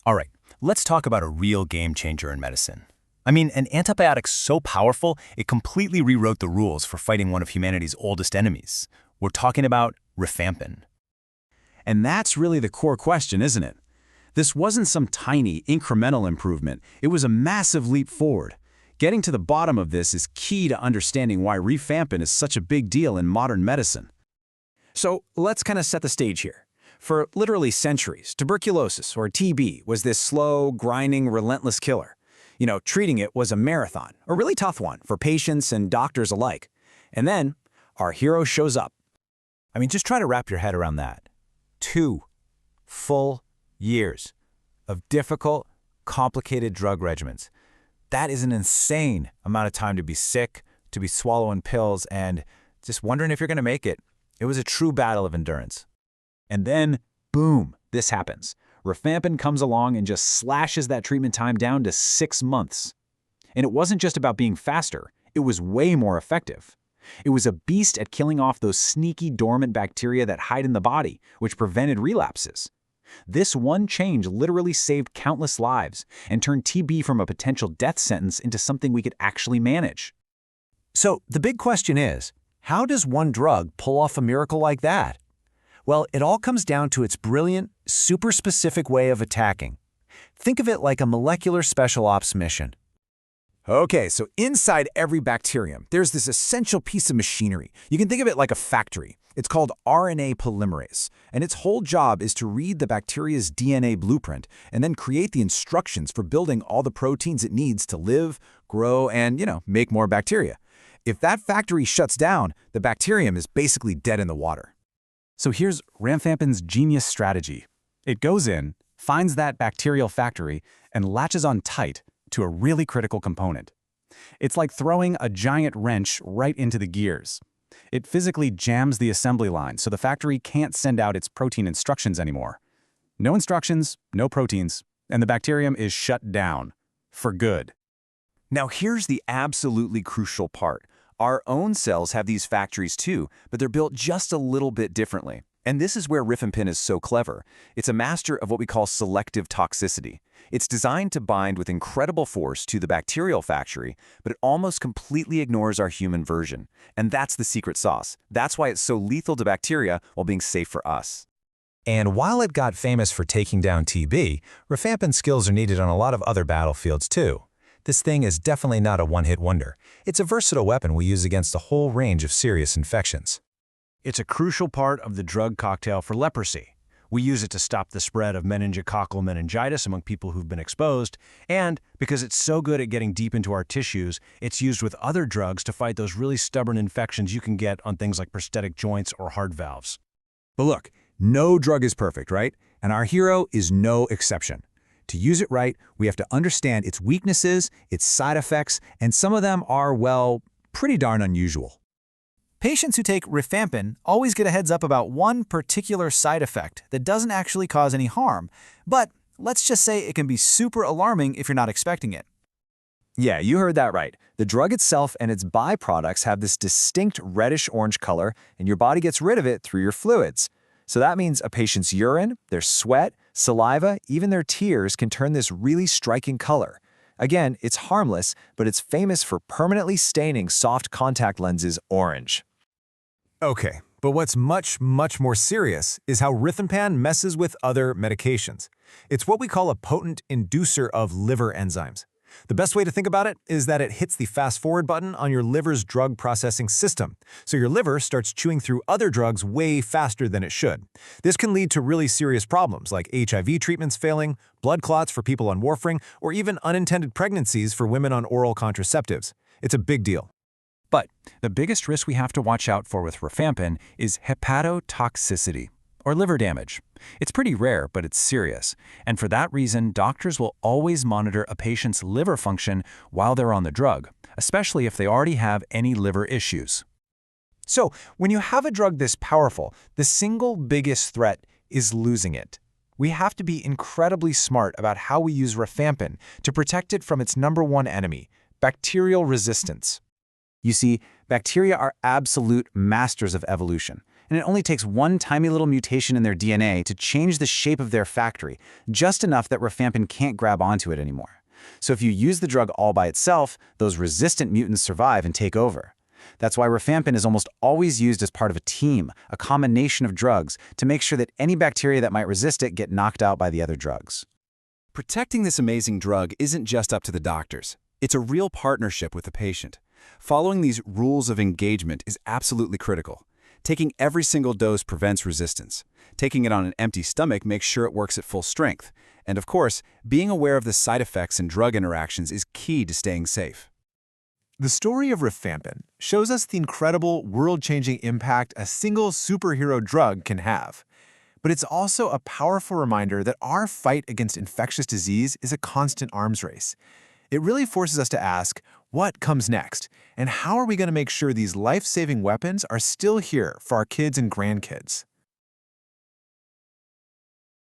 All right, let's talk about a real game changer in medicine. I mean, an antibiotic so powerful, it completely rewrote the rules for fighting one of humanity's oldest enemies. We're talking about rifampin. And that's really the core question, isn't it? This wasn't some tiny, incremental improvement. It was a massive leap forward. Getting to the bottom of this is key to understanding why rifampin is such a big deal in modern medicine. So let's kind of set the stage here. For literally centuries, tuberculosis, or TB, was this slow, grinding, relentless killer. Treating it was a marathon, a really tough one for patients and doctors alike. And then, our hero shows up. I mean, just try to wrap your head around that. 2 full years of difficult, complicated drug regimens. That is an insane amount of time to be sick, to be swallowing pills, and just wondering if you're going to make it. It was a true battle of endurance. And then, boom, this happens. Rifampin comes along and just slashes that treatment time down to 6 months. And it wasn't just about being faster, it was way more effective. It was a beast at killing off those sneaky dormant bacteria that hide in the body, which prevented relapses. This one change literally saved countless lives and turned TB from a potential death sentence into something we could actually manage. So the big question is, how does one drug pull off a miracle like that? Well, it all comes down to its brilliant, super specific way of attacking. Think of it like a molecular special ops mission. Okay, so inside every bacterium, there's this essential piece of machinery. You can think of it like a factory. It's called RNA polymerase, and its whole job is to read the bacteria's DNA blueprint and then create the instructions for building all the proteins it needs to live, grow, and, make more bacteria. If that factory shuts down, the bacterium is basically dead in the water. So here's rifampin's genius strategy. It goes in, finds that bacterial factory, and latches on tight to a really critical component. It's like throwing a giant wrench right into the gears. It physically jams the assembly line so the factory can't send out its protein instructions anymore. No instructions, no proteins, and the bacterium is shut down. For good. Now here's the absolutely crucial part. Our own cells have these factories too, but they're built just a little bit differently. And this is where rifampin is so clever. It's a master of what we call selective toxicity. It's designed to bind with incredible force to the bacterial factory, but it almost completely ignores our human version. And that's the secret sauce. That's why it's so lethal to bacteria while being safe for us. And while it got famous for taking down TB, rifampin skills are needed on a lot of other battlefields too. This thing is definitely not a one-hit wonder. It's a versatile weapon we use against a whole range of serious infections. It's a crucial part of the drug cocktail for leprosy. We use it to stop the spread of meningococcal meningitis among people who've been exposed, and because it's so good at getting deep into our tissues, it's used with other drugs to fight those really stubborn infections you can get on things like prosthetic joints or heart valves. But look, no drug is perfect, right? And our hero is no exception. To use it right, we have to understand its weaknesses, its side effects, and some of them are, well, pretty darn unusual. Patients who take rifampin always get a heads up about one particular side effect that doesn't actually cause any harm, but let's just say it can be super alarming if you're not expecting it. Yeah, you heard that right. The drug itself and its byproducts have this distinct reddish-orange color, and your body gets rid of it through your fluids. So that means a patient's urine, their sweat, saliva, even their tears can turn this really striking color. Again, it's harmless, but it's famous for permanently staining soft contact lenses orange. Okay, but what's much more serious is how rifampin messes with other medications. It's what we call a potent inducer of liver enzymes. The best way to think about it is that it hits the fast-forward button on your liver's drug processing system, so your liver starts chewing through other drugs way faster than it should. This can lead to really serious problems like HIV treatments failing, blood clots for people on warfarin, or even unintended pregnancies for women on oral contraceptives. It's a big deal. But the biggest risk we have to watch out for with rifampin is hepatotoxicity, or liver damage. It's pretty rare, but it's serious. And for that reason, doctors will always monitor a patient's liver function while they're on the drug, especially if they already have any liver issues. So, when you have a drug this powerful, the single biggest threat is losing it. We have to be incredibly smart about how we use rifampin to protect it from its #1 enemy, bacterial resistance. You see, bacteria are absolute masters of evolution, And it only takes one tiny little mutation in their DNA to change the shape of their factory, just enough that rifampin can't grab onto it anymore. So if you use the drug all by itself, those resistant mutants survive and take over. That's why rifampin is almost always used as part of a team, a combination of drugs, to make sure that any bacteria that might resist it get knocked out by the other drugs. Protecting this amazing drug isn't just up to the doctors. It's a real partnership with the patient. Following these rules of engagement is absolutely critical. Taking every single dose prevents resistance. Taking it on an empty stomach makes sure it works at full strength. And of course, being aware of the side effects and drug interactions is key to staying safe. The story of rifampin shows us the incredible, world-changing impact a single superhero drug can have. But it's also a powerful reminder that our fight against infectious disease is a constant arms race. It really forces us to ask, what comes next? And how are we going to make sure these life-saving weapons are still here for our kids and grandkids?